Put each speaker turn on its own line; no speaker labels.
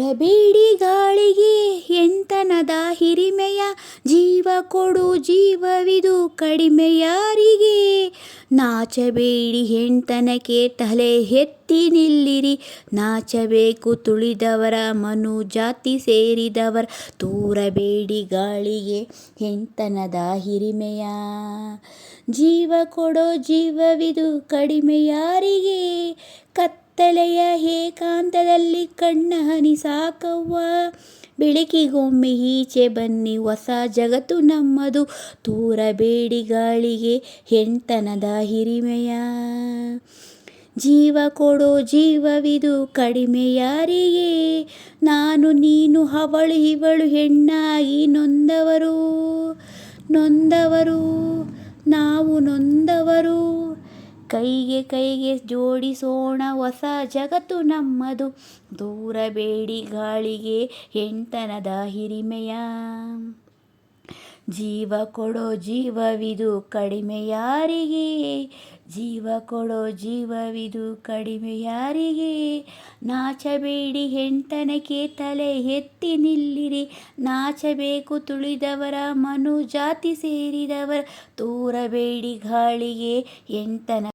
ತೂರಬೇಡಿ ಗಾಳಿಗೆ ಹೆಣ್ತನದ ಹಿರಿಮೆಯ, ಜೀವ ಕೊಡು ಜೀವವಿದು ಕಡಿಮೆ ಯಾರಿಗೆ. ನಾಚಬೇಡಿ ಹೆಣ್ತನಕ್ಕೆ ತಲೆ ಎತ್ತಿ ನಿಲ್ಲಿರಿ, ನಾಚಬೇಕು ತುಳಿದವರ ಮನುಜಾತಿ ಸೇರಿದವರ. ತೂರಬೇಡಿ ಗಾಳಿಗೆ ಹೆಣ್ತನದ ಹಿರಿಮೆಯ, ಜೀವ ಕೊಡೋ ಜೀವವಿದು ಕಡಿಮೆ ಯಾರಿಗೆ. ಕತ್ತಲೆಯ ಏಕಾಂತದಲ್ಲಿ ಕಣ್ಣಹನಿ ಸಾಕವ್ವ, ಬೆಳಕಿಗೊಮ್ಮೆ ಈಚೆ ಬನ್ನಿ ಹೊಸ ಜಗತ್ತು ನಮ್ಮದು. ತೂರಬೇಡಿ ಗಾಳಿಗೆ ಹೆಣ್ತನದ ಹಿರಿಮೆಯ, ಜೀವ ಕೊಡೋ ಜೀವವಿದು ಕಡಿಮೆ ಯಾರಿಗೆ. ನಾನು ನೀನು ಅವಳು ಇವಳು ಹೆಣ್ಣಾಗಿ ನೊಂದವರು ನಾವು ನೊಂದವರು. ಕೈಗೆ ಕೈಗೆ ಜೋಡಿಸೋಣ ಹೊಸ ಜಗತ್ತು ನಮ್ಮದು. ತೂರಬೇಡಿ ಗಾಳಿಗೆ ಹೆಣ್ತನದ ಹಿರಿಮೆಯ, ಜೀವ ಕೊಡೋ ಜೀವವಿದು ಕಡಿಮೆ ಯಾರಿಗೆ. ಜೀವ ಕೊಡೋ ಜೀವವಿದು ಕಡಿಮೆ ಯಾರಿಗೆ. ನಾಚಬೇಡಿ ಹೆಣ್ತನಕ್ಕೆ ತಲೆ ಎತ್ತಿ ನಿಲ್ಲಿರಿ, ನಾಚಬೇಕು ತುಳಿದವರ ಮನುಜಾತಿ ಸೇರಿದವರ. ತೂರಬೇಡಿ ಗಾಳಿಗೆ ಹೆಣ್ತನ